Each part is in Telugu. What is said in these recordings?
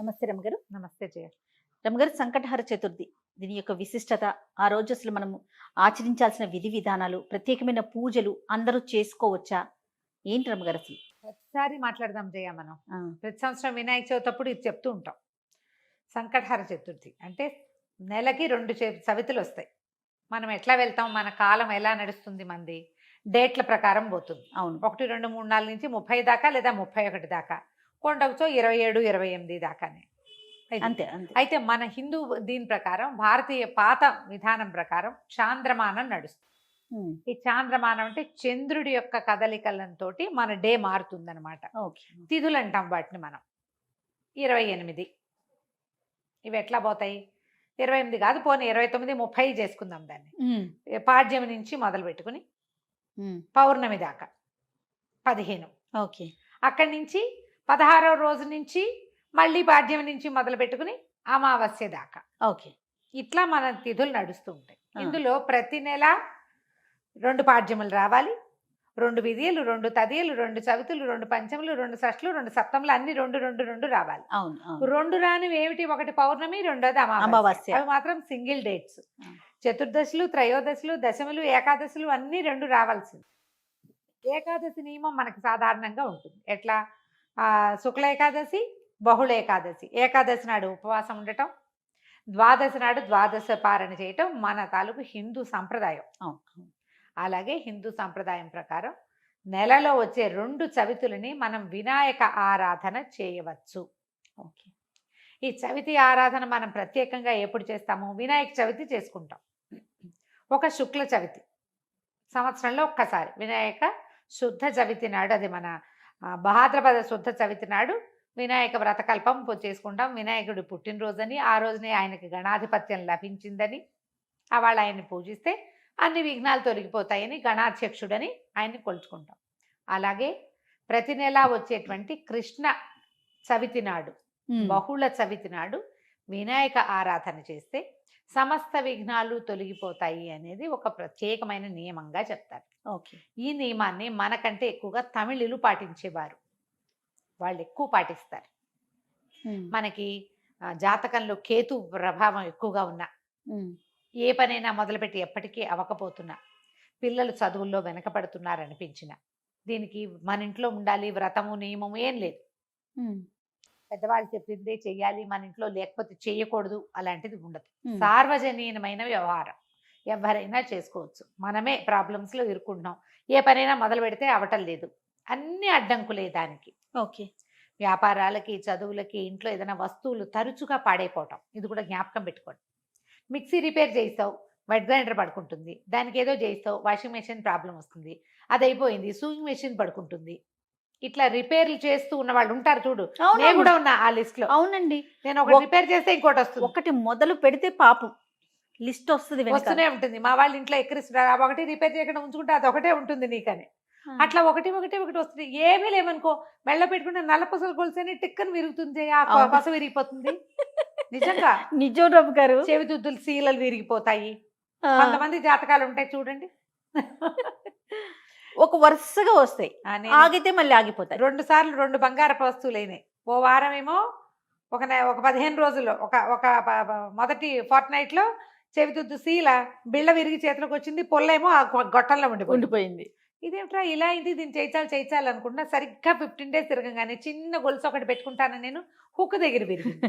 నమస్తే రమగారు. నమస్తే జయ. రమగారు, సంకటహర చతుర్థి దీని యొక్క విశిష్టత, ఆ రోజు అసలు మనము ఆచరించాల్సిన విధి విధానాలు, ప్రత్యేకమైన పూజలు అందరూ చేసుకోవచ్చా? ఏంటి రమగారు అసలు? ప్రతిసారి మాట్లాడదాం జయ. మనం ఆ, ప్రతి సంవత్సరం వినాయక చవితి అప్పుడు ఇది చెప్తూ ఉంటాం. సంకటహర చతుర్థి అంటే నెలకి 2 చవితులు వస్తాయి. మనం ఎట్లా వెళ్తాం, మన కాలం ఎలా నడుస్తుంది, మంది డేట్ల ప్రకారం పోతుంది. అవును. 1, 2, 3, 4 నుంచి 30 దాకా లేదా 31 దాకా, కొండవచ్చో 27, 28 దాకానే. అంతే అంతే. అయితే మన హిందూ దీని ప్రకారం, భారతీయ పాత విధానం ప్రకారం చాంద్రమానం నడుస్తుంది. ఉమ్, ఈ చాంద్రమానం అంటే చంద్రుడి యొక్క కదలికలతో మన డే మారుతుందన్నమాట. ఓకే. తిథులు అంటాం వాటిని మనం. 28 ఇవి ఎట్లా పోతాయి? 28 కాదు, పోనీ 29, 30 చేసుకుందాం దాన్ని. ఉమ్, పాడ్యమి నుంచి మొదలు పెట్టుకుని ఉమ్, పౌర్ణమి దాకా 15. ఓకే. అక్కడి నుంచి 16వ రోజు నుంచి మళ్ళీ పాడ్యమి నుంచి మొదలు పెట్టుకుని అమావాస్య దాకా. ఓకే. ఇట్లా మన తిథులు నడుస్తూ ఉంటాయి. ఆ. ఇందులో ప్రతి నెల 2 పాడ్యములు రావాలి, 2 విధియలు, 2 తదియలు, 2 చవితులు, 2 పంచములు, 2 షష్ఠులు, 2 సప్తములు, అన్ని 2 రావాలి. అవును అవును. 2 రానివి ఏమిటి? ఒకటి పౌర్ణమి, రెండోది అమావాస్య. అమావాస్య. అవి మాత్రం సింగిల్ డేట్స్. ఆ. చతుర్దశులు, త్రయోదశులు, దశములు, ఏకాదశులు అన్ని 2 రావాల్సింది. ఏకాదశి నియమం మనకి సాధారణంగా ఉంటుంది. ఎట్లా? శుక్ల ఏకాదశి, బహుళ ఏకాదశి. ఏకాదశి నాడు ఉపవాసం ఉండటం, ద్వాదశి నాడు ద్వాదశ పారణ చేయటం మన తాలూకు హిందూ సంప్రదాయం. అవును. అలాగే హిందూ సంప్రదాయం ప్రకారం నెలలో వచ్చే 2 చవితులని మనం వినాయక ఆరాధన చేయవచ్చు. ఓకే. ఈ చవితి ఆరాధన మనం ప్రత్యేకంగా ఎప్పుడు చేస్తాము? వినాయక చవితి చేసుకుంటాం. ఒక శుక్ల చవితి సంవత్సరంలో ఒక్కసారి వినాయక శుద్ధ చవితి నాడు, అది మన భాద్రపద శుద్ధ చవితి నాడు వినాయక వ్రతకల్పం చేసుకుంటాం. వినాయకుడి పుట్టినరోజని, ఆ రోజునే ఆయనకి గణాధిపత్యం లభించిందని, వాళ్ళ ఆయన్ని పూజిస్తే అన్ని విఘ్నాలు తొలగిపోతాయని గణాధ్యక్షుడని ఆయన్ని కొలుచుకుంటాం. అలాగే ప్రతి నెల వచ్చేటువంటి కృష్ణ చవితి నాడు, బహుళ చవితి నాడు వినాయక ఆరాధన చేస్తే సమస్త విఘ్నాలు తొలగిపోతాయి అనేది ఒక ప్రత్యేకమైన నియమంగా చెప్తారు. ఓకే. ఈ నియమాన్ని మనకంటే ఎక్కువగా తమిళులు పాటించేవారు. వాళ్ళు ఎక్కువ పాటిస్తారు. మనకి జాతకంలో కేతు ప్రభావం ఎక్కువగా ఉన్నా, ఏ పనైనా మొదలుపెట్టి ఎప్పటికీ అవ్వకపోతున్నా, పిల్లలు చదువుల్లో వెనకపడుతున్నారనిపించిన, దీనికి మన ఇంట్లో ఉండాలి వ్రతము నియమము ఏం లేదు. పెద్దవాళ్ళు చెప్పిందే చెయ్యాలి, మన ఇంట్లో లేకపోతే చేయకూడదు అలాంటిది ఉండదు. సార్వజనీయమైన వ్యవహారం, ఎవరైనా చేసుకోవచ్చు. మనమే ప్రాబ్లమ్స్లో ఇరుక్కుంటున్నాం. ఏ పనైనా మొదలు పెడితే అవటం లేదు, అన్ని అడ్డంకులే దానికి. ఓకే. వ్యాపారాలకి, చదువులకి, ఇంట్లో ఏదైనా వస్తువులు తరచుగా పాడైపోవటం, ఇది కూడా జ్ఞాపకం పెట్టుకోండి. మిక్సీ రిపేర్ చేయిస్తావు, వెట్ గ్రైండర్ పడుకుంటుంది. దానికి ఏదో చేయిస్తావు, వాషింగ్ మెషిన్ ప్రాబ్లం వస్తుంది, అది అయిపోయింది, సూయింగ్ మెషిన్ పడుకుంటుంది. ఇట్లా రిపేర్లు చేస్తూ ఉన్న వాళ్ళు ఉంటారు చూడు. నేను కూడా ఉన్నా ఆ లిస్ట్ లో. అవునండి. నేను ఒకటి రిపేర్ చేస్తే ఇంకోటి వస్తుంది. ఒకటి మొదలు పెడితే పాపం లిస్ట్ వస్తుంది, వస్తూనే ఉంటుంది. మా వాళ్ళ ఇంట్లో ఎక్కిరిస్తున్నారు, ఒకటి రిపేర్ చేయకుండా ఉంచుకుంటే అది ఒకటే ఉంటుంది నీకని. అట్లా ఒకటి వస్తుంది. ఏమీ లేవనుకో, మెళ్ళ పెట్టుకుంటే నల్ల పసలు కొలిసని టిక్కని విరుగుతుంది, ఆ పస విరిగిపోతుంది. నిజంగా నిజం రమ్మ గారు. చెవిదుద్దులు సీలలు విరిగిపోతాయి. కొంతమంది జాతకాలు ఉంటాయి చూడండి, ఒక వరుసగా వస్తాయి, ఆగితే మళ్ళీ ఆగిపోతాయి. 2 సార్లు 2 బంగారపు వస్తువులు అయినాయి. ఓ వారం ఏమో ఒక 15 రోజుల్లో ఒక మొదటి ఫోర్ట్ నైట్ లో చెవిదుద్దు సీల బిళ్ళ విరిగి చేతిలోకి వచ్చింది, పొల్లేమో ఆ గొట్టంలో ఉండిపోయింది. ఇదేమిట్రా ఇలా అయింది, దీన్ని చేయించాలి అనుకుంటున్నా. సరిగ్గా 15 days తిరగంగానే చిన్న గొలుసు ఒకటి పెట్టుకుంటాను నేను, హుక్ దగ్గర విరిగింది.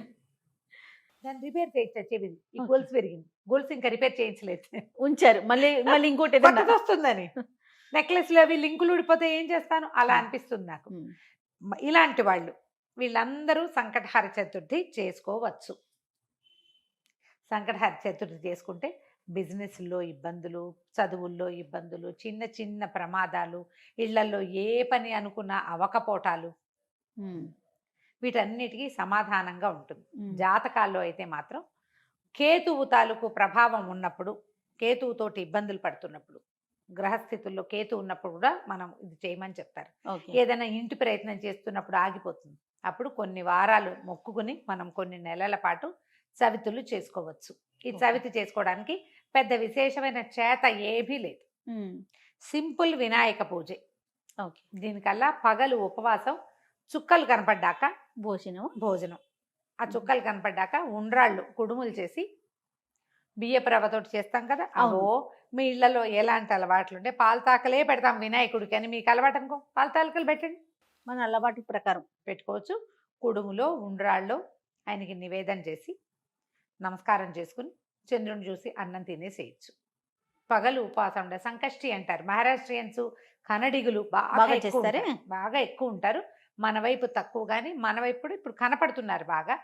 దాన్ని రిపేర్ చేయించా, చెవిది ఈ గొలుసు విరిగింది. గొలుసు ఇంకా రిపేర్ చేయించలేదు, ఉంచారు. మళ్ళీ ఇంకోటి వస్తుందని. నెక్లెస్లు అవి లింకులు ఊడిపోతే ఏం చేస్తాను, అలా అనిపిస్తుంది నాకు. ఇలాంటి వాళ్ళు వీళ్ళందరూ సంకటహర చతుర్థి చేసుకోవచ్చు. సంకటహర చతుర్థి చేసుకుంటే బిజినెస్లో ఇబ్బందులు, చదువుల్లో ఇబ్బందులు, చిన్న చిన్న ప్రమాదాలు, ఇళ్లలో ఏ పని అనుకున్నా అవకపోటాలు, వీటన్నిటికీ సమాధానంగా ఉంటుంది. జాతకాల్లో అయితే మాత్రం కేతువు తాలూకు ప్రభావం ఉన్నప్పుడు, కేతువుతోటి ఇబ్బందులు పడుతున్నప్పుడు, గ్రహస్థితుల్లో కేతు ఉన్నప్పుడు కూడా మనం ఇది చేయమని చెప్తారు. ఏదైనా ఇంటి ప్రయత్నం చేస్తున్నప్పుడు ఆగిపోతుంది, అప్పుడు కొన్ని వారాలు మొక్కుకుని మనం కొన్ని నెలల పాటు చవితులు చేసుకోవచ్చు. ఈ చవితి చేసుకోవడానికి పెద్ద విశేషమైన చేత ఏమీ లేదు, సింపుల్ వినాయక పూజే. దీనికల్లా పగలు ఉపవాసం, చుక్కలు కనపడ్డాక భోజనం, ఆ చుక్కలు కనపడ్డాక ఉండ్రాళ్ళు కుడుములు చేసి బియ్యపు రవ్వతోటి చేస్తాం కదా, అవో మీ ఇళ్లలో ఎలాంటి అలవాట్లు ఉంటే పాలు తాకలే పెడతాం వినాయకుడికి అని మీకు అలవాటు అనుకో, పాలు తాలికలు పెట్టండి, మన అలవాటు ప్రకారం పెట్టుకోవచ్చు. కుడుములో ఉండ్రాళ్ళు ఆయనకి నివేదన చేసి నమస్కారం చేసుకుని చంద్రుని చూసి అన్నం తినేసేయచ్చు. పగలు ఉపవాసం ఉండే సంకష్టి అంటారు మహారాష్ట్రియన్స్, కన్నడిగులు బాగా బాగా ఎక్కువ చేస్తారే? ఉంటారు. బాగా ఎక్కువ ఉంటారు. మన వైపు తక్కువ, కానీ మన వైపు కూడా ఇప్పుడు కనపడుతున్నారు బాగా.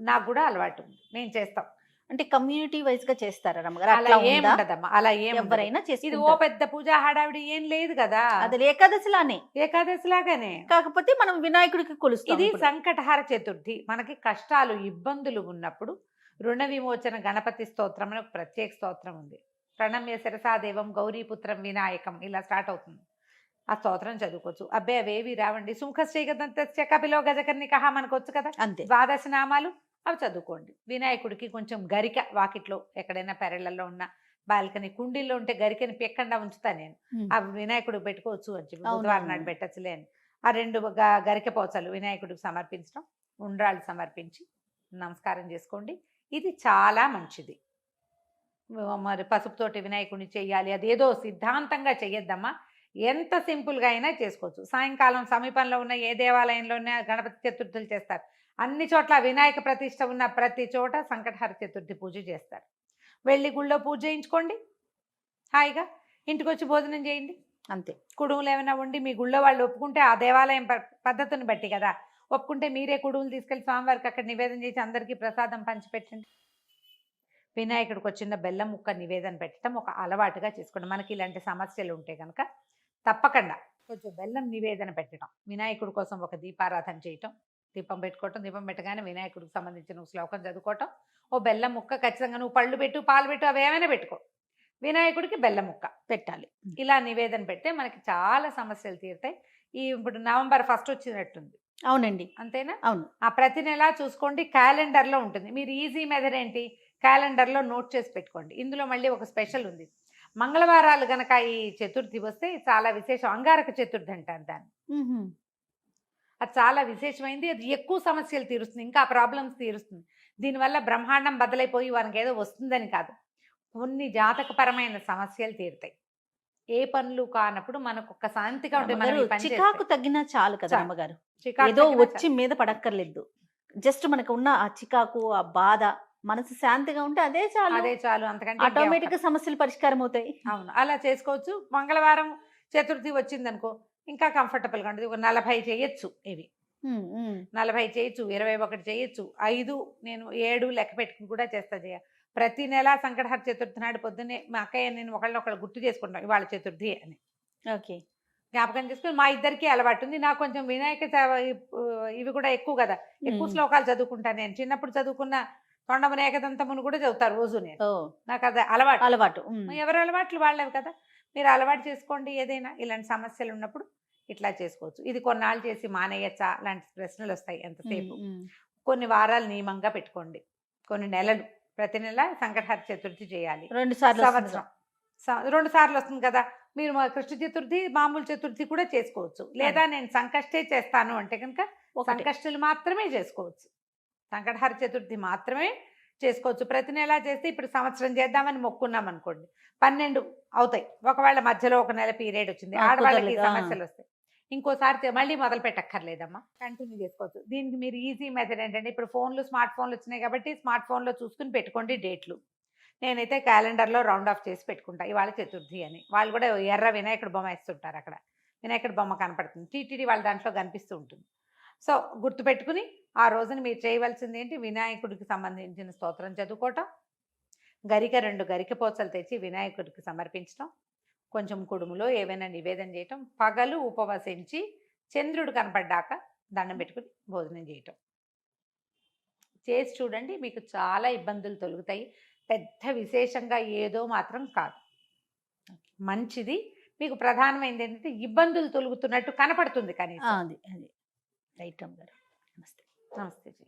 నాకు కూడా అలవాటు ఉంది, మేము చేస్తాం. అంటే కమ్యూనిటీ వైజ్ గా చేస్తారా రమ్మగారు? అలా అట్లా ఏం ఉందా? ఉండదమ్మా, అలా ఏం ఉండదు. ఎవరైనా ఇది ఓ చేసుకుంటారు. పెద్ద పూజా హడావిడి ఏం లేదు కదా, అది ఏకాదశిలానే, ఏకాదశి లాగానే. కాకపోతే మనం వినాయకుడికి కొలుస్తాం ఇది ఇప్పుడు. సంకటహార చతుర్థి. మనకి కష్టాలు ఇబ్బందులు ఉన్నప్పుడు రుణ విమోచన గణపతి స్తోత్రం అని ఒక ప్రత్యేక స్తోత్రం ఉంది. ప్రణమ్య శిరసాదేవం గౌరీపుత్రం వినాయకం ఇలా స్టార్ట్ అవుతుంది. ఆ స్తోత్రం చదువుకోవచ్చు. అబ్బే అవేవి రావండి, సుముఖశ్రీగదంతస్య కపిలో గజకర్ణికః మనకు వచ్చు కదా, అంతే. ద్వాదశ నామాలు అవి చదువుకోండి. వినాయకుడికి కొంచెం గరిక వాకిట్లో ఎక్కడైనా పెరళ్ళల్లో ఉన్న బాల్కనీ కుండీల్లో ఉంటే గరికని పెక్కకుండా ఉంచుతా నేను. ఆ వినాయకుడికి పెట్టుకోవచ్చు అని చెప్పి, బుధవారం నాడు పెట్టచ్చులే అని. ఆ 2 గరిక పోచలు వినాయకుడికి సమర్పించడం, ఉండ్రాళ్ళు సమర్పించి నమస్కారం చేసుకోండి. ఇది చాలా మంచిది. మరి పసుపుతోటి వినాయకుడిని చెయ్యాలి అదేదో సిద్ధాంతంగా చెయ్యొద్దమ్మా, ఎంత సింపుల్గా అయినా చేసుకోవచ్చు. సాయంకాలం సమీపంలో ఉన్న ఏ దేవాలయంలోనే గణపతి చతుర్థులు చేస్తారు. అన్ని చోట్ల వినాయక ప్రతిష్ట ఉన్న ప్రతి చోట సంకటహర చతుర్థి పూజ చేస్తారు. వెళ్ళి గుళ్ళో పూజ చేయించుకోండి, హాయిగా ఇంటికి వచ్చి భోజనం చేయండి అంతే. కుడుములు ఏమైనా ఉండి మీ గుళ్ళో వాళ్ళు ఒప్పుకుంటే, ఆ దేవాలయం పద్ధతిని బట్టి కదా, ఒప్పుకుంటే మీరే కుడుములు తీసుకెళ్ళి స్వామివారికి అక్కడ నివేదన చేసి అందరికీ ప్రసాదం పంచిపెట్టండి. వినాయకుడికి ఒక చిన్న బెల్లం ముక్క నివేదన పెట్టడం ఒక అలవాటుగా చేసుకోండి. మనకి ఇలాంటి సమస్యలు ఉంటే కనుక తప్పకుండా కొంచెం బెల్లం నివేదన పెట్టడం, వినాయకుడి కోసం ఒక దీపారాధన చేయటం, దీపం పెట్టుకోవటం, దీపం పెట్టగానే వినాయకుడికి సంబంధించిన శ్లోకం చదువుకోవటం, ఓ బెల్లం ముక్క ఖచ్చితంగా నువ్వు పళ్ళు పెట్టు పాలు పెట్టు అవి ఏమైనా పెట్టుకో, వినాయకుడికి బెల్లం ముక్క పెట్టాలి. ఇలా నివేదన పెడితే మనకి చాలా సమస్యలు తీరుతాయి. ఇప్పుడు నవంబర్ 1 వచ్చినట్టుంది, అవునండి. అంతేనా? అవును. ఆ ప్రతి నెలా చూసుకోండి, క్యాలెండర్లో ఉంటుంది. మీరు ఈజీ మెథడ్ ఏంటి, క్యాలెండర్లో నోట్ చేసి పెట్టుకోండి. ఇందులో మళ్ళీ ఒక స్పెషల్ ఉంది. మంగళవారాలు గనక ఈ చతుర్థి వస్తే చాలా విశేషం. అంగారక చతుర్థి అంటారు దాన్ని. అది చాలా విశేషమైంది. అది ఎక్కువ సమస్యలు తీరుస్తుంది, ఇంకా ప్రాబ్లమ్స్ తీరుస్తుంది. దీనివల్ల బ్రహ్మాండం బదలైపోయి వానికి ఏదో వస్తుందని కాదు, కొన్ని జాతకపరమైన సమస్యలు తీరుతాయి. ఏ పనులు కానప్పుడు మనకు ఒక శాంతిగా ఉంటుంది. మనం ఈ పని చికాకు చేస్తే. తగ్గినా చాలు కదా చాలు. అమ్మగారు, చికాకు ఏదో తగ్గినా వచ్చి మీద పడక్కర్లేదు. జస్ట్ మనకు ఉన్న ఆ చికాకు, ఆ బాధ, మనసు శాంతిగా ఉంటే అదే చాలు. అదే చాలు, అంతకంటే ఇంకేం ఆటోమేటిక్ గా అక్కర్లేదు. సమస్యలు పరిష్కారం అవుతాయి. అవును, అలా చేసుకోవచ్చు. మంగళవారం చతుర్థి వచ్చిందనుకో ఇంకా కంఫర్టబుల్గా ఉంటుంది. ఒక 40 చేయొచ్చు, ఇవి 40 చేయొచ్చు, 21 చేయొచ్చు, 5 నేను 7 లెక్క పెట్టుకుని కూడా చేస్తా. ప్రతి నెల సంకటహర చతుర్థి నాడు పొద్దున్నే మా అక్కయ్య నేను ఒకళ్ళు గుర్తు చేసుకుంటాం ఇవాళ చతుర్థి అని. ఓకే. జ్ఞాపకం చేసుకుని మా ఇద్దరికి అలవాటు ఉంది. నాకు కొంచెం వినాయక ఇవి కూడా ఎక్కువ కదా, ఎక్కువ శ్లోకాలు చదువుకుంటాను నేను. చిన్నప్పుడు చదువుకున్న తొండమున ఏకదంతమును కూడా చదువుతారు రోజు నేను. నాకు అది అలవాటు. అలవాటు. ఎవరి అలవాట్లు వాళ్ళవి కదా, మీరు అలవాటు చేసుకోండి. ఏదైనా ఇలాంటి సమస్యలు ఉన్నప్పుడు ఇట్లా చేసుకోవచ్చు. ఇది కొన్నాళ్ళు చేసి మానేయచ్చా లాంటి ప్రశ్నలు వస్తాయి ఎంతసేపు. కొన్ని వారాలు నియమంగా పెట్టుకోండి, కొన్ని నెలలు, ప్రతి నెల సంకటహర చతుర్థి చేయాలి. 2 సార్లు సంవత్సరం 2 సార్లు వస్తుంది కదా, మీరు కృష్ణ చతుర్థి మామూలు చతుర్థి కూడా చేసుకోవచ్చు. లేదా నేను సంకష్టే చేస్తాను అంటే కనుక సంకష్టులు మాత్రమే చేసుకోవచ్చు, సంకటహర చతుర్థి మాత్రమే చేసుకోవచ్చు. ప్రతి నెల చేస్తే ఇప్పుడు సంవత్సరం చేద్దామని మొక్కున్నాం అనుకోండి, 12 అవుతాయి. ఒకవేళ మధ్యలో ఒక నెల పీరియడ్ వచ్చింది, ఆడవాళ్ళకి సమస్యలు వస్తాయి, ఇంకోసారి మళ్ళీ మొదలు పెట్టక్కర్లేదమ్మా, కంటిన్యూ చేసుకోవచ్చు. దీనికి మీరు ఈజీ మెథడ్ ఏంటంటే, ఇప్పుడు స్మార్ట్ ఫోన్లు వచ్చినాయి కాబట్టి స్మార్ట్ ఫోన్లో చూసుకుని పెట్టుకోండి డేట్లు. నేనైతే క్యాలెండర్లో రౌండ్ ఆఫ్ చేసి పెట్టుకుంటా ఇవాళ చతుర్థి అని. వాళ్ళు కూడా ఎర్ర వినాయకుడు బొమ్మ వేస్తుంటారు, అక్కడ వినాయకుడు బొమ్మ కనపడుతుంది, టీటీడీ వాళ్ళ దాంట్లో కనిపిస్తూ ఉంటుంది. సో గుర్తుపెట్టుకుని ఆ రోజున మీరు చేయవలసింది ఏంటి, వినాయకుడికి సంబంధించిన స్తోత్రం చదువుకోవటం, గరిక 2 గరిక పోచలు తెచ్చి వినాయకుడికి సమర్పించడం, కొంచెం కుడుములో ఏవైనా నివేదన చేయటం, పగలు ఉపవసించి చంద్రుడు కనపడ్డాక దండం పెట్టుకుని భోజనం చేయటం చేసి చూడండి. మీకు చాలా ఇబ్బందులు తొలుగుతాయి. పెద్ద విశేషంగా ఏదో మాత్రం కాదు, మంచిది. మీకు ప్రధానమైనది ఏంటంటే ఇబ్బందులు తొలుగుతున్నట్టు కనపడుతుంది కనీసం. అది రైట్ అమ్మగారు. నమస్తే. నమస్తే జీ.